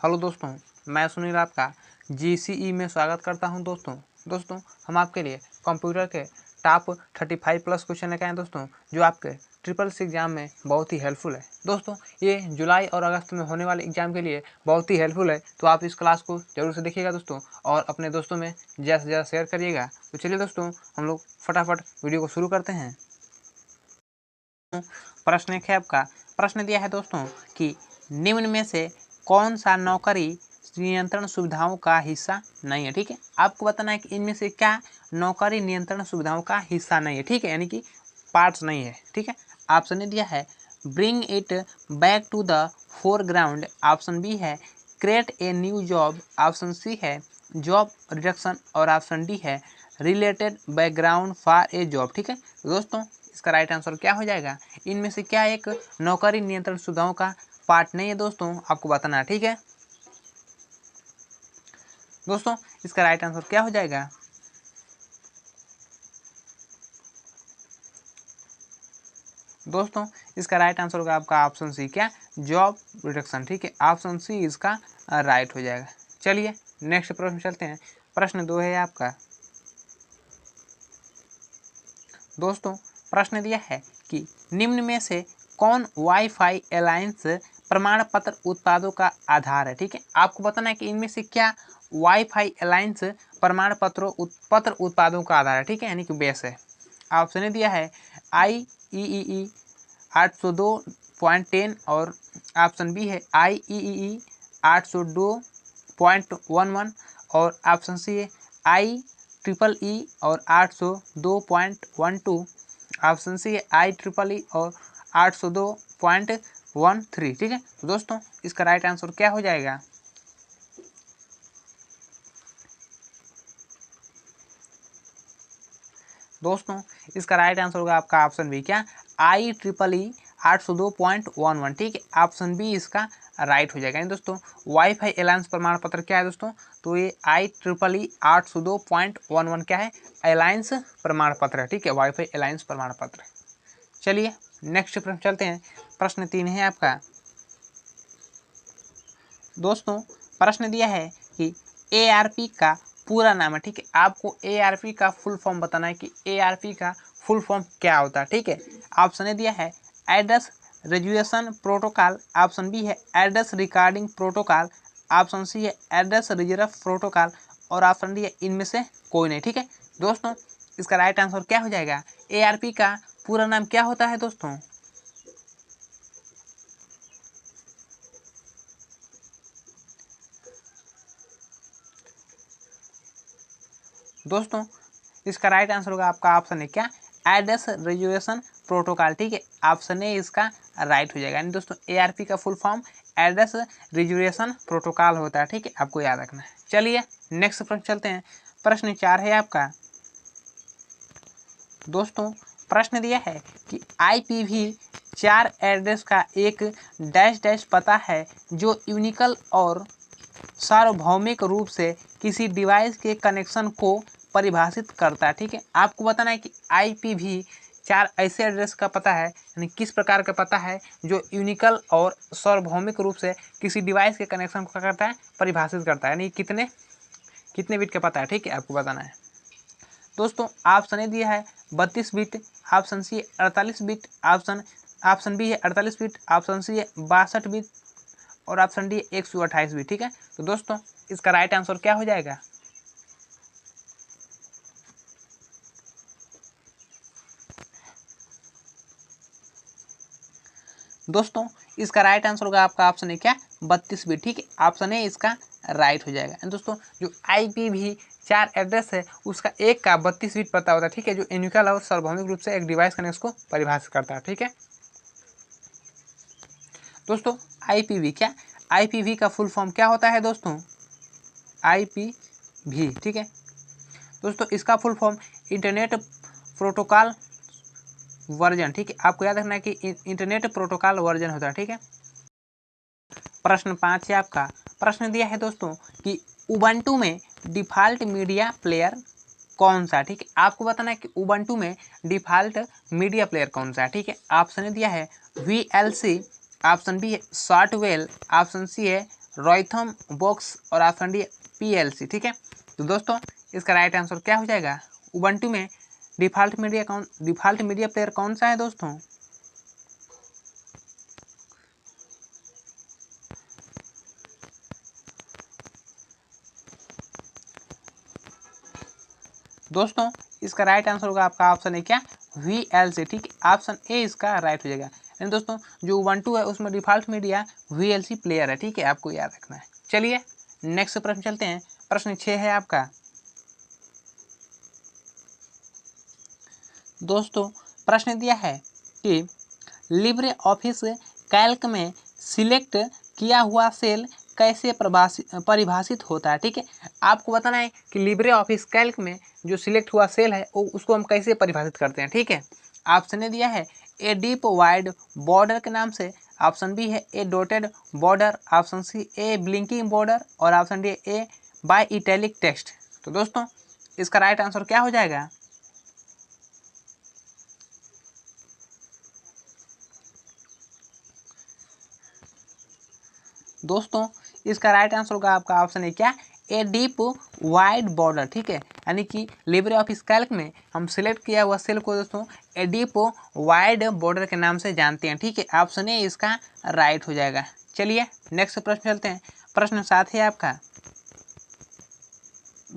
Hello दोस्तों, मैं सुनील आपका जीसीई में स्वागत करता हूं। दोस्तों हम आपके लिए कंप्यूटर के टॉप 35 प्लस क्वेश्चन लेकर आए दोस्तों, जो आपके ट्रिपल सी एग्जाम में बहुत ही हेल्पफुल है। दोस्तों ये जुलाई और अगस्त में होने वाले एग्जाम के लिए बहुत ही हेल्पफुल है, तो आप इस क्लास को जरूर से देखिएगा दोस्तों, और अपने दोस्तों में ज़्यादा से ज़्यादा शेयर करिएगा। तो चलिए दोस्तों, हम लोग फटाफट वीडियो को शुरू करते हैं। प्रश्न एक है आपका। प्रश्न दिया है दोस्तों कि निम्न में से कौन सा नौकरी नियंत्रण सुविधाओं का हिस्सा नहीं है। ठीक है, आपको बताना है कि इनमें से क्या नौकरी नियंत्रण सुविधाओं का हिस्सा नहीं है। ठीक है, यानी कि पार्ट्स नहीं है। ठीक है, ऑप्शन ने दिया है bring it back to the foreground, option B है create a new job, option C है जॉब रिडक्शन, और ऑप्शन डी है related background for a job. ठीक है दोस्तों, इसका राइट आंसर क्या हो जाएगा? इनमें से क्या एक नौकरी नियंत्रण सुविधाओं का पार्ट नहीं है दोस्तों, आपको बताना है। ठीक है दोस्तों, इसका राइट आंसर क्या हो जाएगा? दोस्तों इसका राइट आंसर होगा आपका ऑप्शन सी, क्या जॉब रिडक्शन। ठीक है, ऑप्शन सी इसका राइट हो जाएगा। चलिए नेक्स्ट प्रश्न चलते हैं। प्रश्न 2 है आपका। दोस्तों प्रश्न दिया है कि निम्न में से कौन वाईफाई अलायंस प्रमाण पत्र उत्पादों का आधार है। ठीक है, आपको बताना है कि इनमें से क्या वाईफाई अलायंस प्रमाण पत्र उत्पादों का आधार है। ठीक है, यानी कि बेस है। ऑप्शन दिया है IEEE 802.10, और ऑप्शन बी है IEEE 802.11, और ऑप्शन सी है IEEE और 802.12, ऑप्शन सी है IEEE और 802.13। ठीक है, तो दोस्तों इसका राइट आंसर क्या हो जाएगा? दोस्तों इसका राइट आंसर होगा आपका ऑप्शन बी, क्या IEEE 802.11। ठीक है, ऑप्शन बी इसका राइट हो जाएगा। यानी दोस्तों वाईफाई अलायंस प्रमाण पत्र क्या है दोस्तों? तो ये IEEE 802.11 क्या है? अलायंस प्रमाण पत्र है। ठीक है, वाईफाई अलायंस प्रमाण पत्र। चलिए नेक्स्ट प्रश्न चलते हैं। प्रश्न 3 है आपका। दोस्तों प्रश्न दिया है कि ARP का पूरा नाम है। ठीक है, आपको ARP का फुल फॉर्म बताना है कि ARP का फुल फॉर्म क्या होता है। ठीक है, ऑप्शन ए दिया है address resolution protocol, option B है address recording protocol, option C है एड्रेस रिजर्व प्रोटोकॉल, और ऑप्शन डी है इनमें से कोई नहीं। ठीक है दोस्तों, इसका राइट आंसर क्या हो जाएगा? ARP का पूरा नाम क्या होता है दोस्तों? दोस्तों इसका राइट आंसर होगा आपका ऑप्शन है, क्या एड्रेस रिजर्वेशन प्रोटोकॉल। ठीक है, ऑप्शन ए इसका राइट हो जाएगा। यानी दोस्तों ARP का full form address reservation protocol होता है। ठीक है, आपको याद रखना है। चलिए नेक्स्ट प्रश्न चलते हैं। प्रश्न 4 है आपका। दोस्तों प्रश्न दिया है कि IPv4 एड्रेस का एक डैश डैश पता है जो यूनिकल और सार्वभौमिक रूप से किसी डिवाइस के कनेक्शन को परिभाषित करता है। ठीक है, आपको बताना है कि IPv4 ऐसे एड्रेस का पता है, यानी किस प्रकार का पता है जो यूनिकल और सार्वभौमिक रूप से किसी डिवाइस के कनेक्शन को क्या करता है? परिभाषित करता है, यानी कितने कितने बिट का पता है। ठीक है, आपको बताना है। दोस्तों ऑप्शन ए दिया है 32 bit, option C 48 bit, option B है 48 बिट, ऑप्शन सी है 62 बिट, और ऑप्शन डी 128 भी। ठीक है, तो दोस्तों इसका राइट आंसर क्या हो जाएगा? दोस्तों इसका राइट आंसर होगा आपका ऑप्शन है, क्या 32 बिट। ठीक है, ऑप्शन ए इसका राइट हो जाएगा। दोस्तों जो IPv4 एड्रेस है उसका एक का 32 बिट पता होता है। ठीक है, जो यूनिकल और सार्वभौमिक रूप से एक डिवाइस कनेक्शन को परिभाषित करता है। ठीक है दोस्तों, IPv का फुल फॉर्म क्या होता है दोस्तों? IPv। ठीक है दोस्तों, इसका full form internet protocol version. ठीक है, आपको याद रखना है कि इंटरनेट प्रोटोकॉल वर्जन होता है। ठीक है, प्रश्न 5 है आपका। प्रश्न दिया है दोस्तों कि उबंटू में डिफ़ॉल्ट मीडिया प्लेयर कौन सा है। ठीक है, आपको बताना है कि उबंटू में डिफ़ॉल्ट मीडिया प्लेयर कौन सा है। ठीक है, ऑप्शन दिया है VLC, ऑप्शन बी है शॉर्टवेल, ऑप्शन सी है रॉयथम बॉक्स और ऑप्शन डी PLC। ठीक है, तो दोस्तों इसका राइट आंसर क्या हो जाएगा? उबंटू में डिफ़ॉल्ट मीडिया प्लेयर कौन सा है दोस्तों? दोस्तों इसका राइट आंसर होगा आपका ऑप्शन है क्या? VLC। ठीक है, ऑप्शन ए इसका राइट हो जाएगा। यानी दोस्तों जो उबंटू है उसमें डिफ़ॉल्ट मीडिया VLC प्लेयर है। ठीक है, आपको याद रखना है। चलिए नेक्स्ट प्रश्न चलते हैं। प्रश्न 6 है आपका। दोस्तों प्रश्न दिया है कि लिब्रे ऑफिस कैल्क में सिलेक्ट किया हुआ सेल कैसे परिभाषित होता है। ठीक है, आपको बताना है कि लिब्रे ऑफिस कैल्क में जो सिलेक्ट हुआ सेल है उसको हम कैसे परिभाषित करते हैं। ठीक है, ऑप्शन ने दिया है ए डीप वाइड बॉर्डर के नाम से, ऑप्शन बी है a dotted border, option C a blinking border और option D a by italic text. तो दोस्तों इसका राइट आंसर क्या हो जाएगा? दोस्तों इसका राइट आंसर होगा आपका ऑप्शन है क्या? A deep wide border. ठीक है, यानी कि लिब्रे ऑफिस कैल्क में हम सिलेक्ट किया हुआ सेल को दोस्तों ए डीप वाइड बॉर्डर के नाम से जानते हैं। ठीक है, ऑप्शन ए इसका राइट हो जाएगा। चलिए नेक्स्ट प्रश्न चलते हैं। प्रश्न 7 है आपका।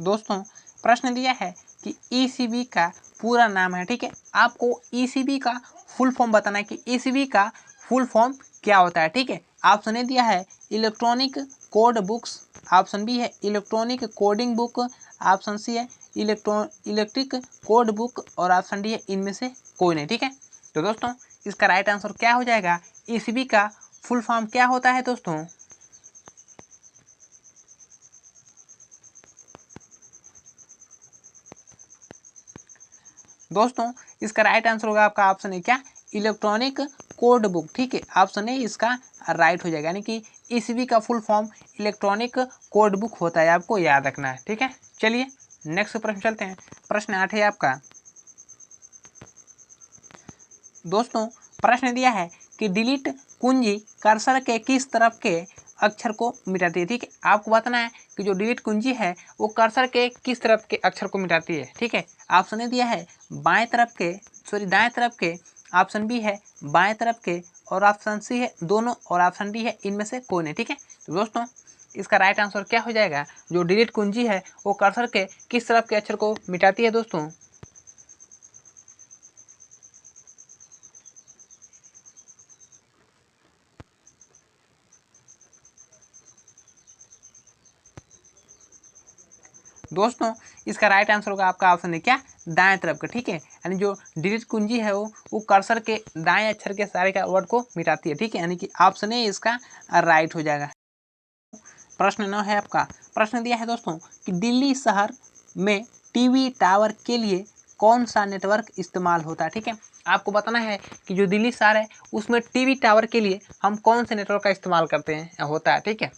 दोस्तों प्रश्न दिया है कि ECB का पूरा नाम है। ठीक है, आपको ECB का फुल फॉर्म बताना है कि ECB का फुल फॉर्म क्या होता है। ठीक है, ऑप्शन ए दिया है electronic code books, option B है electronic coding book, option C है इलेक्ट्रिक कोड बुक और ऑप्शन डी है इनमें से कोई नहीं। ठीक है, तो दोस्तों इसका राइट आंसर क्या हो जाएगा? ECB का फुल फॉर्म क्या होता है दोस्तों? दोस्तों इसका राइट आंसर होगा आपका ऑप्शन है क्या? Electronic code book. ठीक है, ऑप्शन ए इसका राइट हो जाएगा। यानी कि ECB का full form electronic code book होता है, आपको याद रखना है। ठीक है, चलिए नेक्स्ट प्रश्न चलते हैं। प्रश्न 8 है आपका। दोस्तों प्रश्न दिया है कि डिलीट कुंजी कर्सर के किस तरफ के अक्षर को मिटाती है। ठीक है, आपको बताना है कि जो डिलीट कुंजी है वो कर्सर के किस तरफ के अक्षर को मिटाती है। ठीक है, ऑप्शन ने दिया है दाएं तरफ के, ऑप्शन बी है बाएं तरफ के और ऑप्शन सी है दोनों और ऑप्शन डी है इनमें से कोई नहीं। ठीक है, तो दोस्तों इसका राइट आंसर क्या हो जाएगा? जो डिलीट कुंजी है वो कर्सर के किस तरफ के अक्षर को मिटाती है दोस्तों? दोस्तों इसका राइट आंसर होगा आपका ऑप्शन है क्या? दाएं तरफ का। ठीक है, यानी जो डिलीट कुंजी है वो कर्सर के दाएं अक्षर के सारे का वर्ड को मिटाती है। ठीक है, यानी कि ऑप्शन ए इसका राइट हो जाएगा। प्रश्न 9 है आपका। प्रश्न दिया है दोस्तों कि दिल्ली शहर में टीवी टावर के लिए कौन सा नेटवर्क इस्तेमाल होता है। ठीक है, आपको बताना है कि जो दिल्ली शहर है उसमें टीवी टावर के लिए हम कौन से नेटवर्क का इस्तेमाल करते हैं होता है। ठीक है,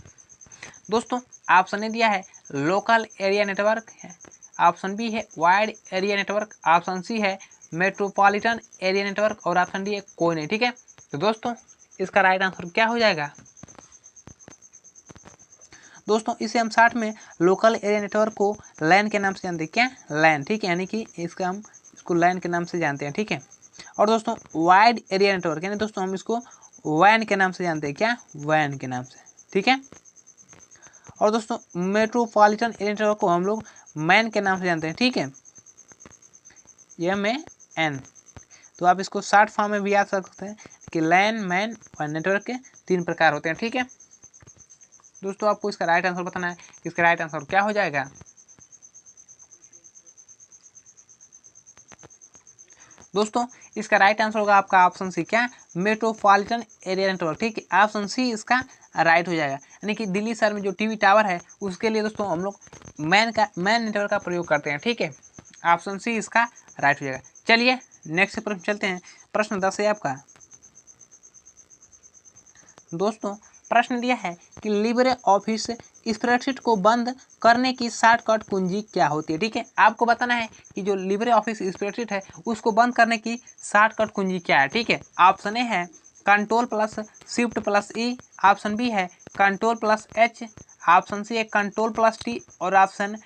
दोस्तों ऑप्शन ने दिया है लोकल एरिया नेटवर्क है, ऑप्शन बी है wide area network, option C है मेट्रोपॉलिटन एरिया नेटवर्क और ऑप्शन डी है कोई नहीं। ठीक है, तो दोस्तों इसका राइट आंसर क्या हो जाएगा? दोस्तों इसे हम शॉर्ट में लोकल एरिया नेटवर्क को लैन के नाम से जानते हैं। क्या? लैन। ठीक है, यानी कि इसको लैन के नाम से जानते हैं। ठीक है, और दोस्तों वाइड एरिया नेटवर्क यानी दोस्तों हम इसको वैन के नाम से जानते हैं। क्या? वैन के नाम से। ठीक है, और दोस्तों मेट्रोपॉलिटन एरिया नेटवर्क को हम लोग मैन के नाम से जानते हैं। ठीक है, MAN। तो आप इसको शॉर्ट फॉर्म में भी याद कर सकते हैं कि लैन, मैन और नेटवर्क के 3 प्रकार होते हैं। ठीक है, दोस्तों आपको इसका राइट आंसर बताना है कि इसका राइट आंसर क्या हो जाएगा? दोस्तों इसका राइट आंसर होगा आपका ऑप्शन सी। क्या? Metropolitan area network. ठीक है, ऑप्शन सी इसका राइट हो जाएगा। यानी कि दिल्ली शहर में जो टीवी टावर है उसके लिए दोस्तों हम लोग मैन नेटवर्क का प्रयोग करते हैं। ठीक है, ऑप्शन सी इसका राइट हो जाएगा। चलिए नेक्स्ट प्रश्न चलते हैं। प्रश्न 10 है आपका। दोस्तों प्रश्न दिया है कि लिब्रे ऑफिस स्प्रेडशीट को बंद करने की शॉर्टकट कुंजी क्या होती है। ठीक है, आपको बताना है कि जो लिब्रे ऑफिस स्प्रेडशीट है उसको बंद करने की शॉर्टकट कुंजी क्या है। ठीक है, ऑप्शन ए है control plus shift plus E, option B है control plus H, option C है कंट्रोल प्लस टी और ऑप्शन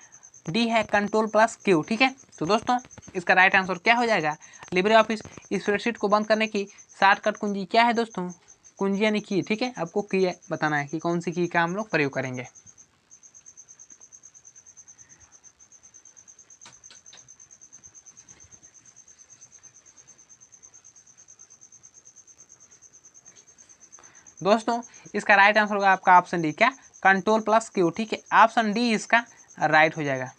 डी है कंट्रोल प्लस क्यू। ठीक है, तो दोस्तों इसका राइट आंसर क्या हो जाएगा? लिब्रे ऑफिस स्प्रेडशीट को बंद करने की शॉर्टकट कुंजी क्या है दोस्तों? कुंजी यानी की। ठीक है, आपको की बताना है कि कौन सी की का हम लोग प्रयोग करेंगे। दोस्तों इसका राइट आंसर होगा आपका ऑप्शन डी, क्या? Control plus Q. ठीक है, ऑप्शन डी इसका राइट हो जाएगा।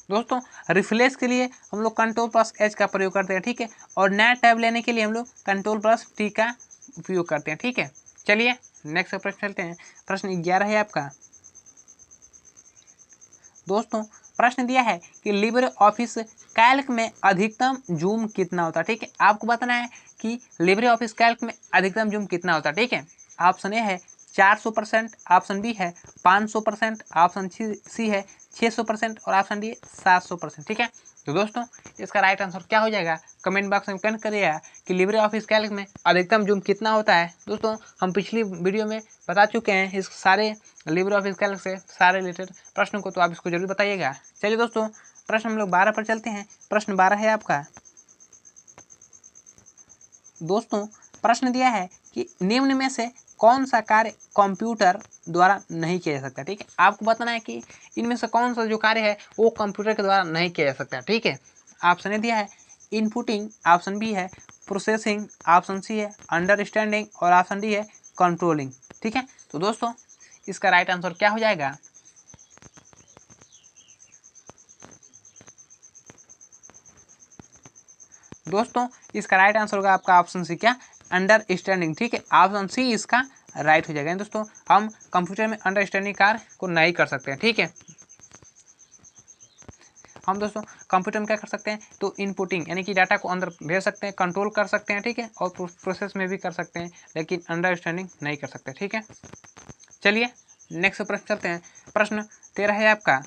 दोस्तों रिफ्रेश के लिए हम लोग कंट्रोल प्लस एच का प्रयोग करते हैं। ठीक है, और नया टैब लेने के लिए हम लोग कंट्रोल प्लस टी का उपयोग करते हैं। ठीक है, चलिए नेक्स्ट प्रश्न चलते हैं। प्रश्न 11 है आपका। दोस्तों प्रश्न दिया है कि लिब्रे ऑफिस कैल्क में अधिकतम जूम कितना होता है। ठीक है, आपको बताना है कि लिब्रे ऑफिस कैल्क में अधिकतम जूम कितना होता है। ठीक है, ऑप्शन ए है 400%, ऑप्शन बी है 500%, ऑप्शन सी है 600% और ऑप्शन डी 700%। ठीक है, तो दोस्तों इसका राइट आंसर क्या हो जाएगा? कमेंट बॉक्स में कमेंट करिएगा कि लिब्रे ऑफिस कैल्क में अधिकतम जूम कितना होता है। दोस्तों हम पिछली वीडियो में बता चुके हैं इस सारे लिब्रे ऑफिस कैल्क से सारे रिलेटेड प्रश्नों को, तो आप इसको जरूर बताइएगा। चलिए दोस्तों प्रश्न हम लोग 12 पर चलते हैं। प्रश्न 12 है आपका। दोस्तों प्रश्न दिया है कि निम्न में से कौन सा कार्य कंप्यूटर द्वारा नहीं किया जा सकता। ठीक है, आपको बताना है कि इनमें से कौन सा जो कार्य है वो कंप्यूटर के द्वारा नहीं किया जा सकता। ठीक है, ऑप्शन ए दिया है इनपुटिंग, ऑप्शन बी है प्रोसेसिंग, ऑप्शन सी है अंडरस्टैंडिंग और ऑप्शन डी है कंट्रोलिंग। ठीक है, तो दोस्तों इसका राइट आंसर क्या हो जाएगा? दोस्तों इसका राइट आंसर होगा आपका ऑप्शन सी, क्या? अंडरस्टैंडिंग। ठीक है, ऑप्शन सी इसका राइट हो जाएगा। दोस्तों हम कंप्यूटर में अंडरस्टैंडिंग कार्य को नहीं कर सकते हैं। ठीक है, हम दोस्तों कंप्यूटर में क्या कर सकते हैं? तो इनपुटिंग यानी कि डाटा को अंदर भेज सकते हैं, कंट्रोल कर सकते हैं। ठीक है, और प्रोसेस में भी कर सकते हैं, लेकिन अंडरस्टैंडिंग नहीं कर सकते। ठीक है, चलिए नेक्स्ट प्रश्न चलते हैं। प्रश्न 13 है आपका।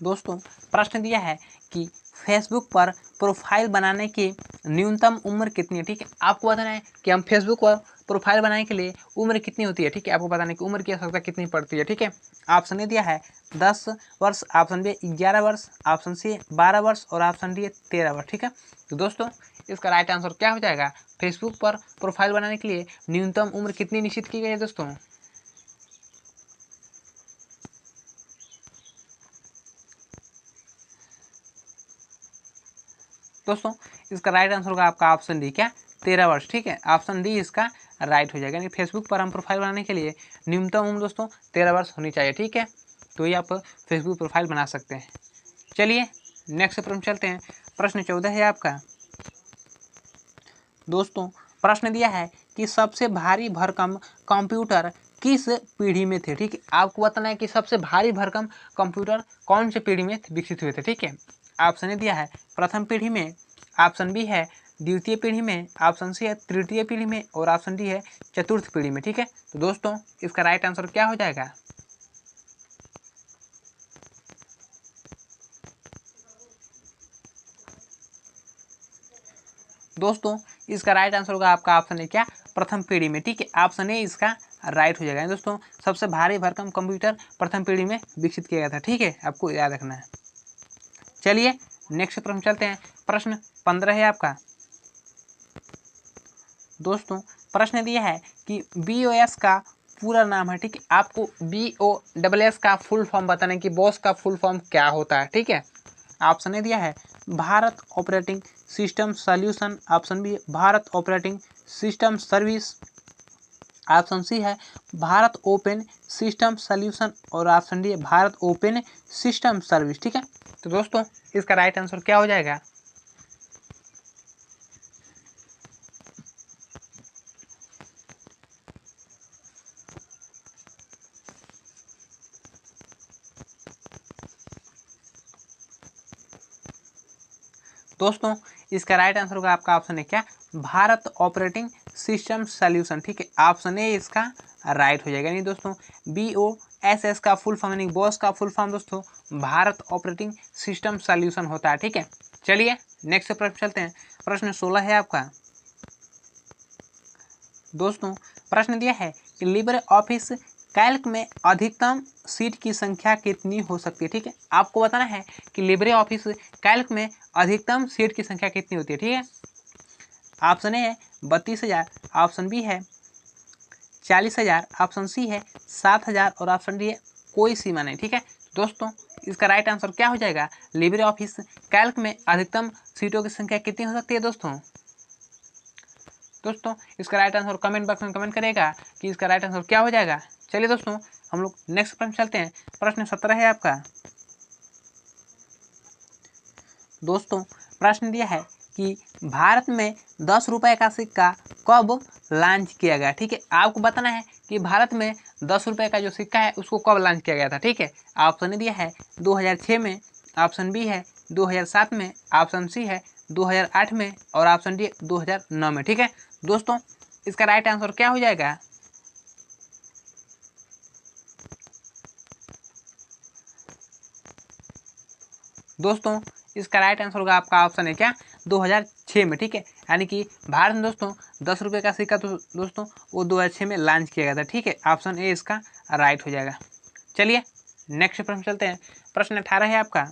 दोस्तों प्रश्न दिया है कि फेसबुक पर प्रोफाइल बनाने की न्यूनतम उम्र कितनी है। ठीक है, आपको बताना है कि हम फेसबुक पर प्रोफाइल बनाने के लिए उम्र कितनी होती है। ठीक है, आपको बताना है कि उम्र की आवश्यकता कितनी पड़ती है। ठीक है, ऑप्शन ए दिया है 10 वर्ष, ऑप्शन बी 11 वर्ष, ऑप्शन सी 12 वर्ष और ऑप्शन डी 13 वर्ष। ठीक है, तो दोस्तों इसका राइट आंसर क्या हो जाएगा? फेसबुक पर प्रोफाइल बनाने के लिए न्यूनतम उम्र कितनी निश्चित की गई है दोस्तों? दोस्तों इसका राइट आंसर होगा आपका ऑप्शन डी, क्या? 13 वर्ष। ठीक है, ऑप्शन डी इसका राइट हो जाएगा। यानी फेसबुक पर हम प्रोफाइल बनाने के लिए न्यूनतम उम्र दोस्तों 13 वर्ष होनी चाहिए। ठीक है, तो ये आप फेसबुक प्रोफाइल बना सकते हैं। चलिए नेक्स्ट प्रश्न चलते हैं। प्रश्न 14 है आपका। दोस्तों प्रश्न दिया है कि सबसे भारी भरकम कंप्यूटर किस पीढ़ी में थे। ठीक है, आपको बताना है कि सबसे भारी भरकम कंप्यूटर कौन से पीढ़ी में विकसित हुए थे। ठीक है, ऑप्शन ए दिया है प्रथम पीढ़ी में, ऑप्शन बी है द्वितीय पीढ़ी में, ऑप्शन सी है तृतीय पीढ़ी में और ऑप्शन डी है चतुर्थ पीढ़ी में। ठीक है, तो दोस्तों इसका राइट आंसर क्या हो जाएगा? दोस्तों इसका राइट आंसर होगा आपका ऑप्शन ए, क्या? प्रथम पीढ़ी में। ठीक है, ऑप्शन ए इसका राइट हो जाएगा। दोस्तों सबसे भारी भरकम कंप्यूटर प्रथम पीढ़ी में विकसित किया गया था। ठीक है, आपको याद रखना है। चलिए नेक्स्ट प्रश्न चलते हैं। प्रश्न 15 है आपका। दोस्तों प्रश्न दिया है कि BOS का पूरा नाम है। ठीक है, आपको BOSS का फुल फॉर्म बताना है कि बॉस का फुल फॉर्म क्या होता है। ठीक है, ऑप्शन ए दिया है Bharat operating system solution, option B Bharat operating system service, option C है भारत ओपन सिस्टम सॉल्यूशन और ऑप्शन डी है भारत ओपन सिस्टम सर्विस। ठीक है, तो दोस्तों इसका राइट आंसर क्या हो जाएगा? दोस्तों इसका राइट आंसर होगा आपका ऑप्शन है, क्या? Bharat operating system solution. ठीक है, ऑप्शन ए इसका राइट हो जाएगा। नहीं दोस्तों BOSS का फुल फॉर्म यानी बॉस का फुल फॉर्म दोस्तों भारत ऑपरेटिंग सिस्टम सॉल्यूशन होता है। ठीक है, चलिए नेक्स्ट प्रश्न चलते हैं। प्रश्न 16 है आपका। दोस्तों प्रश्न दिया है कि लिब्रे ऑफिस कैल्क में अधिकतम सीट की संख्या कितनी हो सकती है। ठीक है, आपको बताना है कि लिब्रे ऑफिस कैल्क में अधिकतम सीट की संख्या कितनी होती है। ठीक है, ऑप्शन ए है 32,000, ऑप्शन बी है 40,000, ऑप्शन सी है 7,000 और ऑप्शन डी है कोई सीमा नहीं। ठीक है दोस्तों, इसका राइट आंसर क्या हो जाएगा? लिब्रे ऑफिस कैल्क में अधिकतम सीटों की संख्या कितनी हो सकती है दोस्तों? दोस्तों इसका राइट आंसर कमेंट बॉक्स में कमेंट करेगा कि इसका राइट आंसर क्या हो जाएगा। चलिए दोस्तों हम लोग नेक्स्ट प्रश्न चलते हैं। प्रश्न 17 है आपका। दोस्तों प्रश्न दिया है कि भारत में 10 रुपये का सिक्का कब लॉन्च किया गया। ठीक है, आपको बताना है कि भारत में 10 रुपये का जो सिक्का है उसको कब लॉन्च किया गया था। ठीक है, ऑप्शन दिया है 2006 में, ऑप्शन बी है 2007 में, ऑप्शन सी है 2008 में और ऑप्शन डी 2009 में। ठीक है दोस्तों, इसका राइट आंसर क्या हो जाएगा? दोस्तों इसका राइट आंसर होगा आपका ऑप्शन है क्या 2006 में। ठीक है, यानी कि भारत में दोस्तों 10 रुपये का सिक्का तो दोस्तों वो 2006 में लॉन्च किया गया था। ठीक है, ऑप्शन ए इसका राइट हो जाएगा। चलिए नेक्स्ट प्रश्न चलते हैं। प्रश्न 18 है आपका।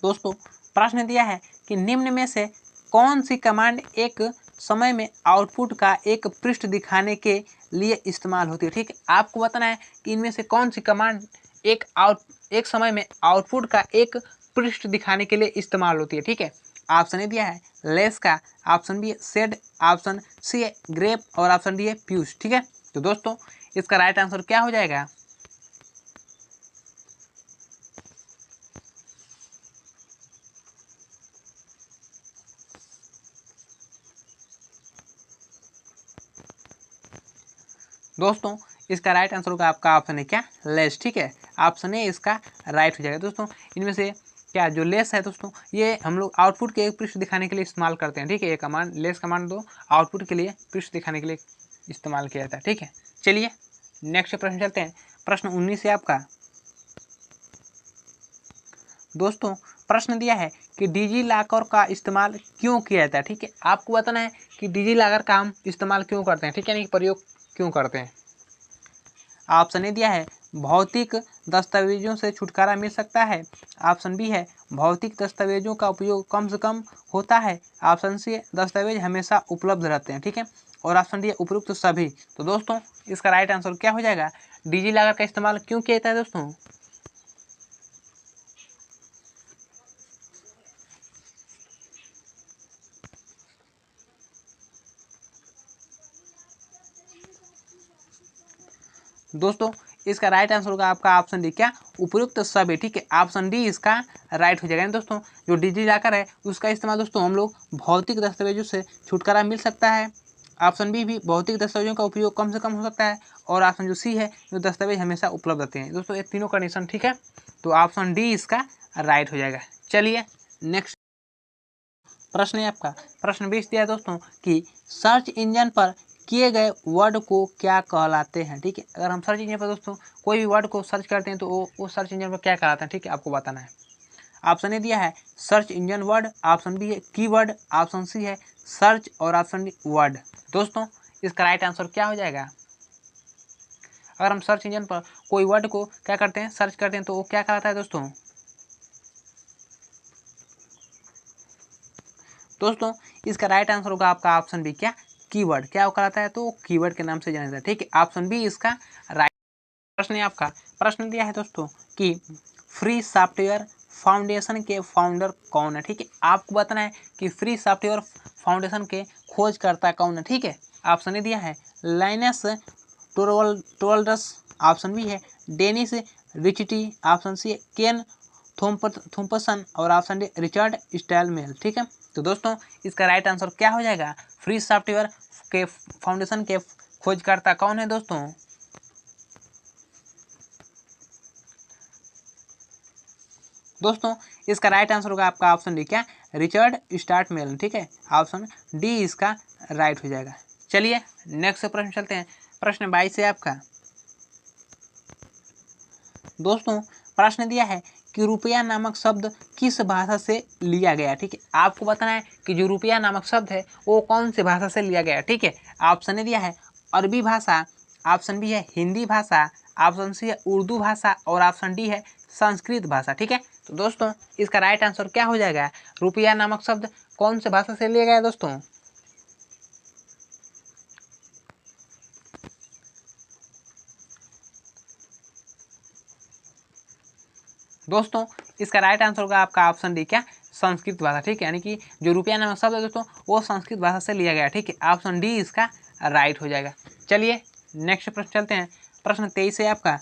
दोस्तों प्रश्न दिया है कि निम्न में से कौन सी कमांड एक समय में आउटपुट का एक पृष्ठ दिखाने के लिए इस्तेमाल होती है। ठीक है, आपको बताना है कि इनमें से कौन सी कमांड एक समय में आउटपुट का एक पृष्ठ दिखाने के लिए इस्तेमाल होती है। ठीक है, ऑप्शन ए दिया है लेस का, ऑप्शन बी है सेड, ऑप्शन सी है ग्रेप और ऑप्शन डी है प्यूस। ठीक है, तो दोस्तों इसका राइट आंसर क्या हो जाएगा? दोस्तों इसका राइट आंसर होगा आपका ऑप्शन है क्या लेस। ठीक है, ऑप्शन ए इसका राइट हो जाएगा। दोस्तों इनमें से क्या जो लेस है दोस्तों ये हम लोग आउटपुट के एक पृष्ठ दिखाने के लिए इस्तेमाल करते हैं। ठीक है, ये कमांड लेस कमांड दो आउटपुट के लिए पृष्ठ दिखाने के लिए इस्तेमाल किया जाता है। ठीक है, चलिए नेक्स्ट प्रश्न चलते हैं। प्रश्न 19 है आपका। दोस्तों प्रश्न दिया है कि डिजी लॉकर का इस्तेमाल क्यों किया जाता है। ठीक है, आपको बताना है कि डिजी लॉकर का हम इस्तेमाल क्यों करते हैं। ठीक है, यानी कि प्रयोग क्यों करते हैं। ऑप्शन ए दिया है भौतिक दस्तावेजों से छुटकारा मिल सकता है, ऑप्शन बी है भौतिक दस्तावेजों का उपयोग कम से कम होता है, ऑप्शन सी है दस्तावेज हमेशा उपलब्ध रहते हैं। ठीक है, और ऑप्शन डी है उपयुक्त सभी। तो दोस्तों इसका राइट आंसर क्या हो जाएगा? डिजी लॉकर का इस्तेमाल क्यों किया जाता है दोस्तों? दोस्तों इसका राइट आंसर होगा आपका ऑप्शन डी क्या उपयुक्त सभी। ठीक है, ऑप्शन डी इसका राइट हो जाएगा। दोस्तों जो डिजी लॉकर है उसका इस्तेमाल दोस्तों हम लोग भौतिक दस्तावेजों से छुटकारा मिल सकता है, ऑप्शन बी भी भौतिक दस्तावेजों का उपयोग कम से कम हो सकता है और ऑप्शन जो सी है जो दस्तावेज हमेशा उपलब्ध रहते हैं। दोस्तों ये तीनों कंडीशन ठीक है, तो ऑप्शन डी इसका राइट हो जाएगा। चलिए नेक्स्ट प्रश्न है आपका। प्रश्न 20 दिया है दोस्तों कि सर्च इंजन पर किए गए वर्ड को क्या कहलाते हैं। ठीक है, अगर हम सर्च इंजन पर दोस्तों कोई भी वर्ड को सर्च करते हैं तो वो सर्च इंजन पर क्या कहलाते हैं। ठीक है, आपको बताना है। ऑप्शन ए दिया है search engine word, option B है कीवर्ड, ऑप्शन सी है सर्च और ऑप्शन डी वर्ड। दोस्तों इसका राइट आंसर क्या हो जाएगा? अगर हम सर्च इंजन पर कोई वर्ड को क्या करते हैं सर्च करते हैं तो वो क्या कहलाता है दोस्तों? दोस्तों इसका राइट आंसर होगा आपका ऑप्शन बी क्या कीवर्ड। क्या कहलाता है? तो कीवर्ड के नाम से जाना जाता है। ठीक है, ऑप्शन बी इसका राइट। प्रश्न है आपका। प्रश्न दिया है दोस्तों कि फ्री सॉफ्टवेयर फाउंडेशन के फाउंडर कौन है। ठीक है, आपको बताना है कि फ्री सॉफ्टवेयर फाउंडेशन के खोजकर्ता कौन है। ठीक है, ऑप्शन ए दिया है लाइनस टोरवल्ड्स, ऑप्शन बी है डेनिस रिचटी, ऑप्शन सी है केन थॉम्पसन और ऑप्शन डी रिचर्ड स्टैलमेल। ठीक है, तो दोस्तों इसका राइट आंसर क्या हो जाएगा? फ्री सॉफ्टवेयर के फाउंडेशन के खोजकर्ता कौन है दोस्तों? दोस्तों इसका राइट आंसर होगा आपका ऑप्शन डी क्या रिचर्ड स्टार्टमेल। ठीक है, ऑप्शन डी इसका राइट हो जाएगा। चलिए नेक्स्ट प्रश्न चलते हैं। प्रश्न 22 है आपका। दोस्तों प्रश्न दिया है कि रुपया नामक शब्द किस भाषा से लिया गया। ठीक है, आपको बताना है कि जो रुपया नामक शब्द है वो कौन सी भाषा से लिया गया। ठीक है, ऑप्शन ए दिया है अरबी भाषा, ऑप्शन बी है हिंदी भाषा, ऑप्शन सी है उर्दू भाषा और ऑप्शन डी है संस्कृत भाषा। ठीक है, तो दोस्तों इसका राइट आंसर क्या हो जाएगा, रुपया नामक शब्द कौन से भाषा से लिया गया दोस्तों। दोस्तों इसका राइट आंसर होगा आपका ऑप्शन डी, क्या, संस्कृत भाषा। ठीक है, यानी कि जो रुपया नामक शब्द है दोस्तों वो संस्कृत भाषा से लिया गया। ठीक है, ऑप्शन डी इसका राइट हो जाएगा। चलिए नेक्स्ट प्रश्न चलते हैं। प्रश्न 23 है आपका।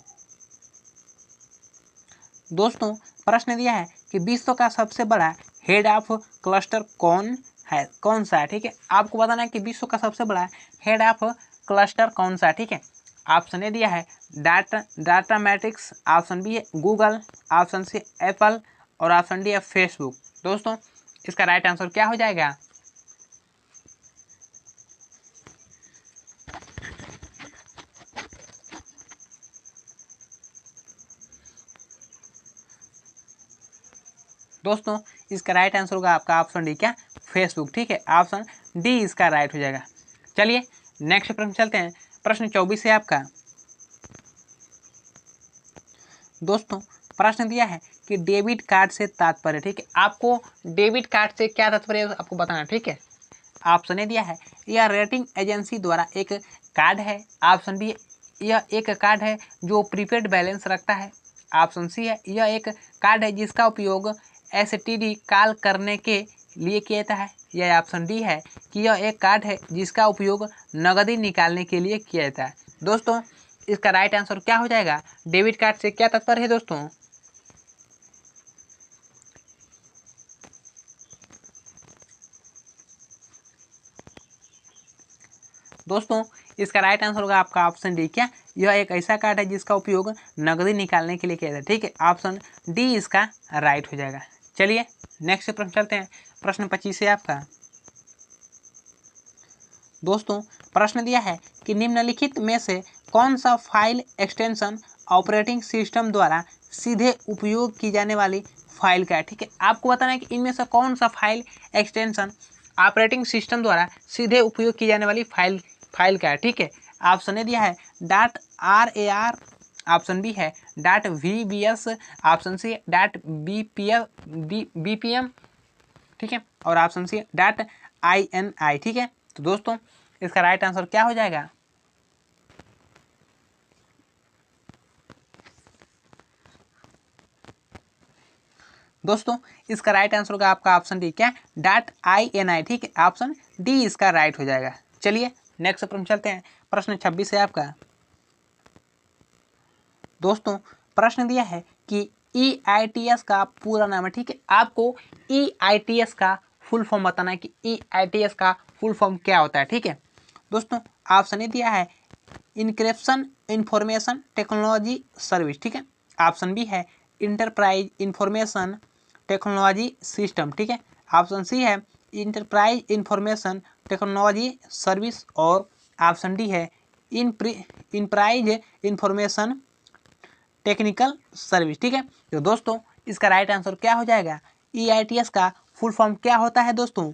दोस्तों प्रश्न दिया है कि विश्व का सबसे बड़ा हेड ऑफ क्लस्टर कौन सा है। ठीक है, आपको बताना है कि विश्व का सबसे बड़ा हेड ऑफ क्लस्टर कौन सा है। ठीक है, ऑप्शन ए दिया है डाटा मैट्रिक्स, ऑप्शन बी है गूगल, ऑप्शन सी एप्पल और ऑप्शन डी है फेसबुक। दोस्तों इसका राइट आंसर क्या हो जाएगा। दोस्तों इसका राइट आंसर होगा आपका ऑप्शन डी, क्या, फेसबुक। ठीक है, ऑप्शन डी इसका राइट हो जाएगा। चलिए नेक्स्ट प्रश्न चलते हैं। प्रश्न 24 है आपका। दोस्तों प्रश्न दिया है कि डेबिट कार्ड से तात्पर्य। ठीक है, आपको डेबिट कार्ड से क्या तात्पर्य है आपको बताना। ठीक है, ऑप्शन ए दिया है यह रेटिंग एजेंसी द्वारा एक कार्ड है, ऑप्शन बी यह एक कार्ड है जो प्रीपेड बैलेंस रखता है, ऑप्शन सी है यह एक कार्ड है जिसका उपयोग एसटीडी कॉल करने के लिए किया जाता है, यह ऑप्शन डी है कि यह एक कार्ड है जिसका उपयोग नकदी निकालने के लिए किया जाता है। दोस्तों इसका राइट आंसर क्या हो जाएगा, डेबिट कार्ड से क्या तात्पर्य है दोस्तों। दोस्तों इसका राइट आंसर होगा आपका ऑप्शन डी, क्या, यह एक ऐसा कार्ड है जिसका उपयोग नकदी निकालने के लिए किया जाता है। ठीक है, ऑप्शन डी इसका राइट हो जाएगा। चलिए नेक्स्ट प्रश्न चलते हैं। प्रश्न 25 है आपका। दोस्तों प्रश्न दिया है कि निम्नलिखित में से कौन सा फाइल एक्सटेंशन ऑपरेटिंग सिस्टम द्वारा सीधे उपयोग की जाने वाली फाइल का है। ठीक है, आपको बताना है कि इनमें से कौन सा फाइल एक्सटेंशन ऑपरेटिंग सिस्टम द्वारा सीधे उपयोग की जाने वाली फाइल का है। ठीक है, ऑप्शन ए दिया है .rar, ऑप्शन बी है .vbs, ऑप्शन सी .bpm, ठीक है, और ऑप्शन सी .ini। ठीक है, तो दोस्तों इसका राइट आंसर क्या हो जाएगा। दोस्तों इसका राइट आंसर होगा आपका ऑप्शन डी, क्या, .ini। ठीक है, ऑप्शन डी इसका राइट हो जाएगा। चलिए नेक्स्ट प्रश्न चलते हैं। प्रश्न 26 है आपका। दोस्तों प्रश्न दिया है कि EITS का पूरा नाम है। ठीक है, आपको EITS का फुल फॉर्म बताना है कि EITS का फुल फॉर्म क्या होता है। ठीक है दोस्तों, ऑप्शन ए दिया है इनक्रिप्शन इंफॉर्मेशन टेक्नोलॉजी सर्विस। ठीक है, ऑप्शन बी है इंटरप्राइज इंफॉर्मेशन टेक्नोलॉजी सिस्टम। ठीक है, ऑप्शन सी है इंटरप्राइज इंफॉर्मेशन टेक्नोलॉजी सर्विस और ऑप्शन डी है इनप्राइज इंफॉर्मेशन टेक्निकल सर्विस। ठीक है, तो दोस्तों इसका राइट आंसर क्या हो जाएगा, EITS का फुल फॉर्म क्या होता है दोस्तों।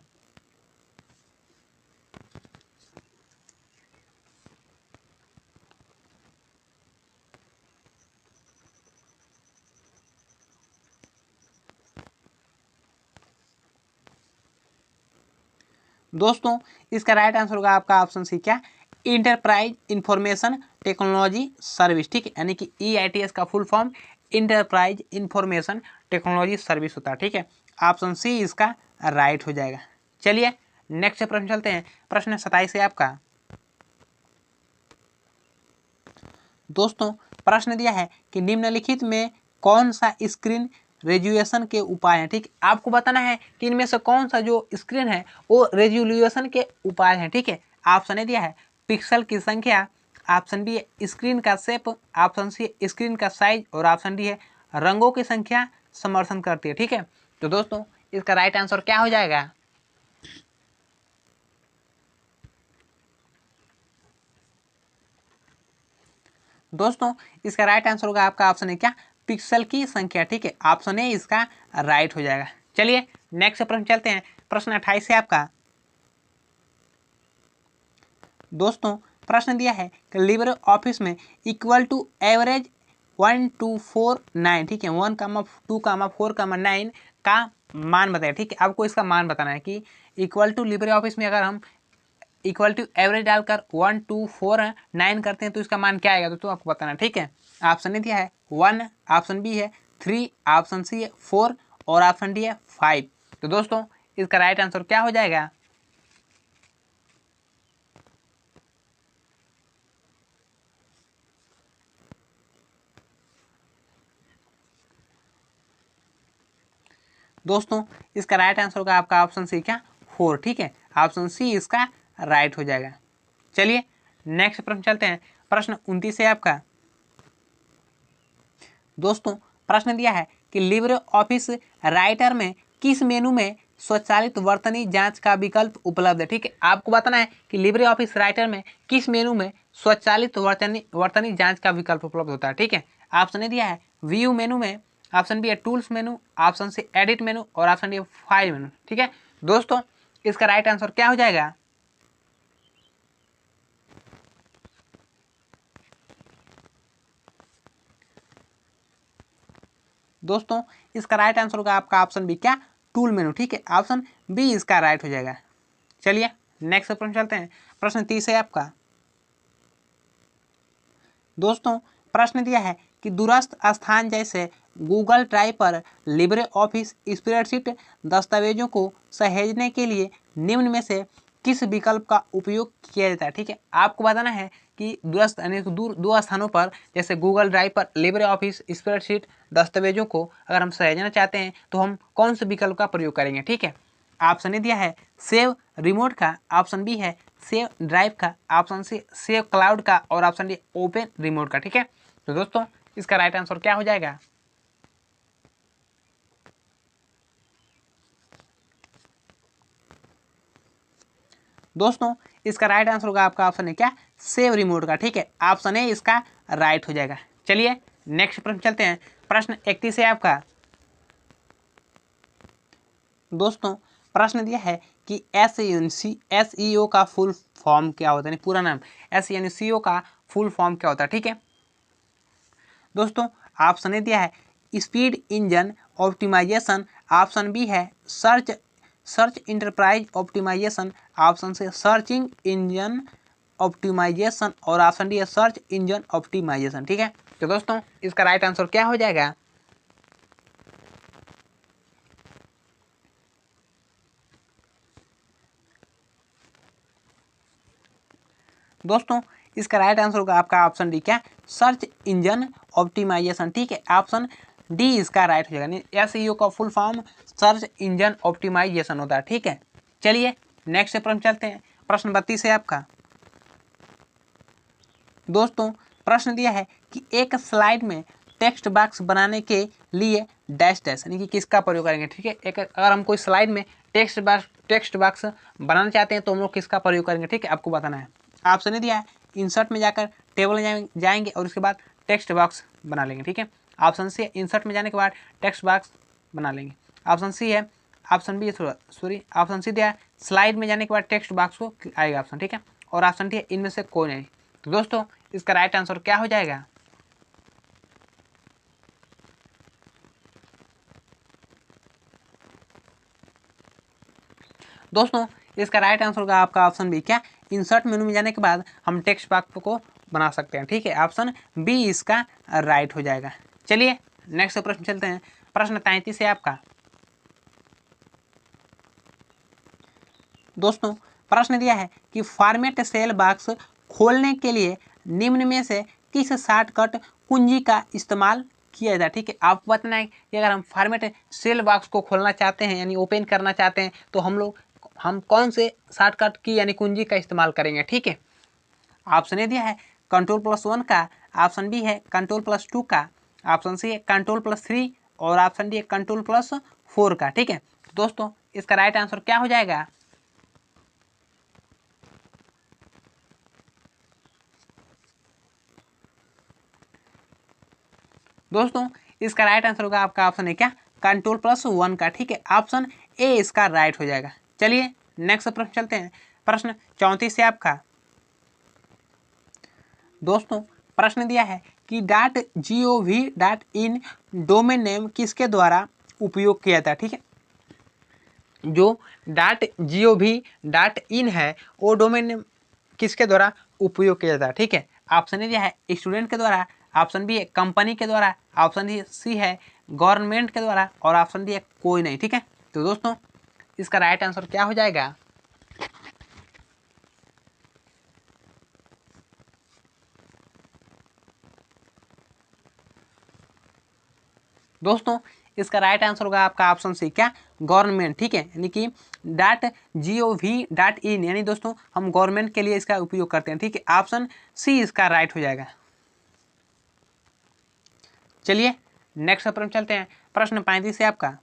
दोस्तों इसका राइट आंसर होगा आपका ऑप्शन सी, क्या, इंटरप्राइज इंफॉर्मेशन टेक्नोलॉजी सर्विस। ठीक है, यानी कि EITS का full form enterprise information technology service होता है। ठीक है, ऑप्शन सी इसका राइट हो जाएगा। चलिए नेक्स्ट प्रश्न चलते हैं। प्रश्न 27 है आपका। दोस्तों प्रश्न दिया है कि निम्नलिखित में कौन सा स्क्रीन रेजुलेशन के उपाय हैं। ठीक, आपको बताना है कि इनमें से कौन सा जो स्क्रीन है वो रेजुलेशन के उपाय हैं। ठीक है, ऑप्शन ए दिया है पिक्सल की संख्या, ऑप्शन बी है स्क्रीन का शेप, ऑप्शन सी स्क्रीन का साइज और ऑप्शन डी है रंगों की संख्या समर्थन करती है। ठीक है, तो दोस्तों इसका राइट आंसर क्या हो जाएगा। दोस्तों इसका राइट आंसर होगा आपका ऑप्शन है, क्या, पिक्सल की संख्या। ठीक है, ऑप्शन ए इसका राइट हो जाएगा। चलिए नेक्स्ट प्रश्न चलते हैं। प्रश्न 28 है आपका। दोस्तों प्रश्न दिया है कि लिब्रे ऑफिस में इक्वल टू एवरेज 1249, ठीक है, 1,2,4,9 का मान बताया। ठीक है, आपको इसका मान बताना है कि इक्वल टू लिब्रे ऑफिस में अगर हम इक्वल टू एवरेज डालकर 1249 करते हैं तो इसका मान क्या आएगा, तो आपको बताना है। ठीक है, ऑप्शन ए दिया है 1, ऑप्शन बी है 3, ऑप्शन सी है 4 और ऑप्शन डी है 5। तो दोस्तों इसका राइट आंसर क्या हो जाएगा? दोस्तों इसका राइट आंसर होगा आपका ऑप्शन सी क्या, 4। ठीक है, ऑप्शन सी इसका राइट हो जाएगा। चलिए नेक्स्ट प्रश्न चलते हैं। प्रश्न 29 है आपका। दोस्तों प्रश्न दिया है कि लिब्रे ऑफिस राइटर में किस मेनू में स्वचालित वर्तनी जांच का विकल्प उपलब्ध है। ठीक है, आपको बताना है कि लिब्रे ऑफिस राइटर में किस मेनू में स्वचालित वर्तनी जांच का विकल्प उपलब्ध होता है। ठीक है, ऑप्शन ए दिया है व्यू मेनू में, ऑप्शन बी है tools menu, option C edit menu और ऑप्शन डी है फाइल मेनू। ठीक है दोस्तों, इसका राइट आंसर क्या हो जाएगा? दोस्तों इसका राइट आंसर होगा आपका ऑप्शन बी क्या, टूल मेनू। ठीक है, ऑप्शन बी इसका राइट हो जाएगा। चलिए नेक्स्ट प्रश्न चलते हैं। प्रश्न 30 है आपका। दोस्तों प्रश्न दिया है कि दूरस्थ स्थान जैसे गूगल ड्राइव पर लिब्रे ऑफिस स्प्रेडशीट दस्तावेजों को सहेजने के लिए निम्न में से किस विकल्प का उपयोग किया जाता है। ठीक है, आपको बताना है कि दूरस्थ यानी दो स्थानों पर जैसे गूगल ड्राइव पर लिब्रे ऑफिस स्प्रेडशीट दस्तावेजों को अगर हम सहेजना चाहते हैं तो हम कौन से विकल्प का प्रयोग करेंगे। ठीक है, ऑप्शन ए दिया है सेव रिमोट का, ऑप्शन बी है सेव ड्राइव का, ऑप्शन सी सेव क्लाउड का और ऑप्शन डी ओपन रिमोट का। ठीक है, तो दोस्तों इसका राइट आंसर क्या हो जाएगा? दोस्तों इसका राइट आंसर होगा आपका ऑप्शन है क्या, सेव रिमोट का। ठीक है, ऑप्शन ए इसका राइट हो जाएगा। चलिए नेक्स्ट प्रश्न चलते हैं। प्रश्न 31 है आपका। दोस्तों प्रश्न दिया है कि SEO का फुल फॉर्म क्या होता है, पूरा नाम SEO का फुल फॉर्म क्या होता है। ठीक है दोस्तों, ऑप्शन ए दिया है speed engine optimization, option B है search enterprise optimization, option C searching engine optimization और ऑप्शन डी है सर्च इंजन ऑप्टिमाइजेशन। ठीक है, तो दोस्तों इसका राइट आंसर क्या हो जाएगा? दोस्तों इसका राइट आंसर होगा आपका ऑप्शन डी क्या, सर्च इंजन ऑप्टिमाइजेशन। ठीक है, ऑप्शन डी इसका राइट हो जाएगा। SEO का full form search engine optimization होता है। ठीक है, चलिए नेक्स्ट प्रश्न चलते हैं। प्रश्न 32 है आपका। दोस्तों प्रश्न दिया है कि एक स्लाइड में टेक्स्ट बॉक्स बनाने के लिए डैश डैश यानी कि किसका प्रयोग करेंगे। ठीक है, एक अगर हम कोई स्लाइड में टेक्स्ट बॉक्स बनाना चाहते हैं तो हम लोग किसका प्रयोग करेंगे। ठीक है, आपको बताना है। ऑप्शन दिया है इंसर्ट में जाकर टेबल में जाएंगे और उसके बाद टेक्स्ट बॉक्स बना लेंगे। ठीक है, ऑप्शन सी है इंसर्ट में जाने के बाद टेक्स्ट बॉक्स बना लेंगे, ऑप्शन सी है, option B sorry option C दिया है स्लाइड में जाने के बाद टेक्स्ट बॉक्स को आएगा ऑप्शन। ठीक है, और ऑप्शन डी है इनमें से कोई नहीं। तो दोस्तों इसका राइट आंसर क्या हो जाएगा? दोस्तों इसका राइट आंसर होगा आपका ऑप्शन बी क्या, इंसर्ट मेनू में जाने के बाद हम टेक्स्ट बॉक्स को बना सकते हैं। ठीक है, ऑप्शन बी इसका राइट हो जाएगा। चलिए नेक्स्ट प्रश्न चलते हैं। प्रश्न 33 है आपका। दोस्तों प्रश्न दिया है कि फॉर्मेट सेल बॉक्स खोलने के लिए निम्न में से किस शॉर्टकट कुंजी का इस्तेमाल किया जाता है। ठीक है, आपको बताना है कि अगर हम फॉर्मेट सेल बॉक्स को खोलना चाहते हैं यानी ओपन करना चाहते हैं तो हम कौन से शॉर्टकट की यानी कुंजी का इस्तेमाल करेंगे। ठीक है, ऑप्शन ए दिया है Ctrl+1 का, ऑप्शन बी है Ctrl+2 का, ऑप्शन सी है Ctrl+3 और ऑप्शन डी है Ctrl+4 का। ठीक है, दोस्तों इसका राइट आंसर क्या हो जाएगा? दोस्तों इसका राइट आंसर होगा आपका ऑप्शन है क्या, कंट्रोल+1 का। ठीक है, ऑप्शन ए इसका राइट हो जाएगा। चलिए नेक्स्ट प्रश्न चलते हैं। प्रश्न 34 से आपका दोस्तों प्रश्न दिया है कि .gov.in डोमेन नेम किसके द्वारा उपयोग किया था। ठीक है, जो .gov.in है वो डोमेन नेम किसके द्वारा उपयोग किया जाता है। ठीक है, ऑप्शन ए दिया है स्टूडेंट के द्वारा, ऑप्शन बी है कंपनी के द्वारा, ऑप्शन सी है गवर्नमेंट के द्वारा और ऑप्शन डी है कोई नहीं। ठीक है, तो दोस्तों इसका राइट आंसर क्या हो जाएगा, दोस्तों इसका राइट आंसर होगा आपका ऑप्शन सी क्या, गवर्नमेंट। ठीक है, यानी कि .gov.in यानी दोस्तों हम गवर्नमेंट के लिए इसका उपयोग करते हैं। ठीक है, ऑप्शन सी इसका राइट हो जाएगा। चलिए नेक्स्ट प्रश्न चलते हैं। प्रश्न 35 से आपका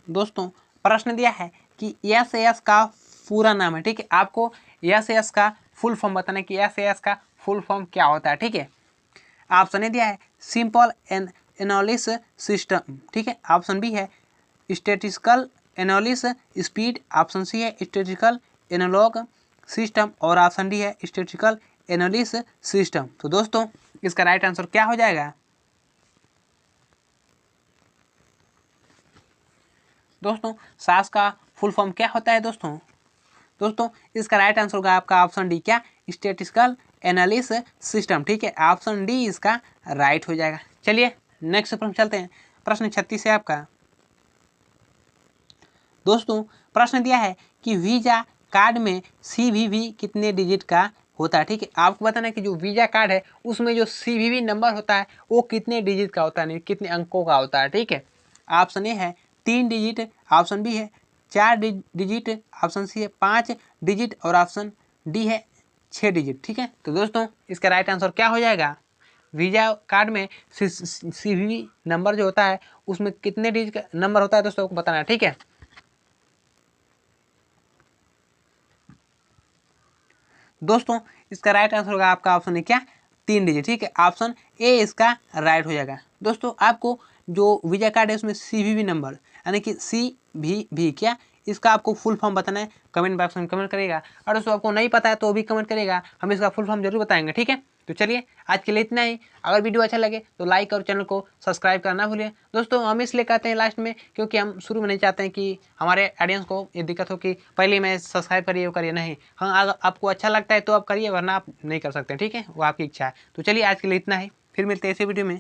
दोस्तों प्रश्न दिया है कि SAS का पूरा नाम है। ठीक है, आपको SAS का फुल फॉर्म बताना है कि SAS का फुल फॉर्म क्या होता है। ठीक है, ऑप्शन ए दिया है सिंपल एनालिसिस सिस्टम। ठीक है, ऑप्शन बी है statistical analysis speed, option C है स्टैटिस्टिकल एनालॉग सिस्टम और ऑप्शन डी है स्टैटिस्टिकल एनालिसिस सिस्टम। तो दोस्तों इसका राइट आंसर क्या हो जाएगा, दोस्तों SAS का फुल फॉर्म क्या होता है। दोस्तों इसका राइट आंसर होगा आपका ऑप्शन डी क्या, स्टैटिस्टिकल एनालिसिस सिस्टम। ठीक है, ऑप्शन डी इसका राइट हो जाएगा। चलिए नेक्स्ट प्रश्न चलते हैं। प्रश्न 36 है आपका दोस्तों प्रश्न दिया है कि वीजा कार्ड में CVV कितने डिजिट का होता है। ठीक है, आपको बताना है कि जो वीजा कार्ड है उसमें जो CVV नंबर होता है वो कितने डिजिट का होता है, नहीं कितने अंकों का होता है। ठीक है, ऑप्शन ए है 3 डिजिट, ऑप्शन बी है 4 डिजिट, ऑप्शन सी है 5 डिजिट और ऑप्शन डी है 6 डिजिट। ठीक है, तो दोस्तों इसका राइट आंसर क्या हो जाएगा, वीजा कार्ड में CVV नंबर जो होता है उसमें कितने डिजिट का नंबर होता है दोस्तों को बताना है। ठीक है, दोस्तों इसका राइट आंसर होगा आपका ऑप्शन है क्या, 3 डिजिट। ठीक है, ऑप्शन ए इसका राइट हो जाएगा। दोस्तों आपको जो वीजा कार्ड है उसमें CVV नंबर यानी कि CVV क्या, इसका आपको फुल फॉर्म बताना है, कमेंट बॉक्स में कमेंट करेगा। और दोस्तों आपको नहीं पता है तो भी कमेंट करेगा, हम इसका फुल फॉर्म जरूर बताएंगे। ठीक है, तो चलिए आज के लिए इतना ही। अगर वीडियो अच्छा लगे तो लाइक और चैनल को सब्सक्राइब करना भूलिए। दोस्तों हम इसलिए कहते हैं लास्ट में क्योंकि हम शुरू में नहीं चाहते हैं कि हमारे ऑडियंस को ये दिक्कत हो कि पहले मैं सब्सक्राइब करिए वो करिए, नहीं। हाँ, अगर आपको अच्छा लगता है तो आप करिए, वरना आप नहीं कर सकते। ठीक है, वो आपकी इच्छा है। तो चलिए आज के लिए इतना ही, फिर मिलते हैं इसी वीडियो में।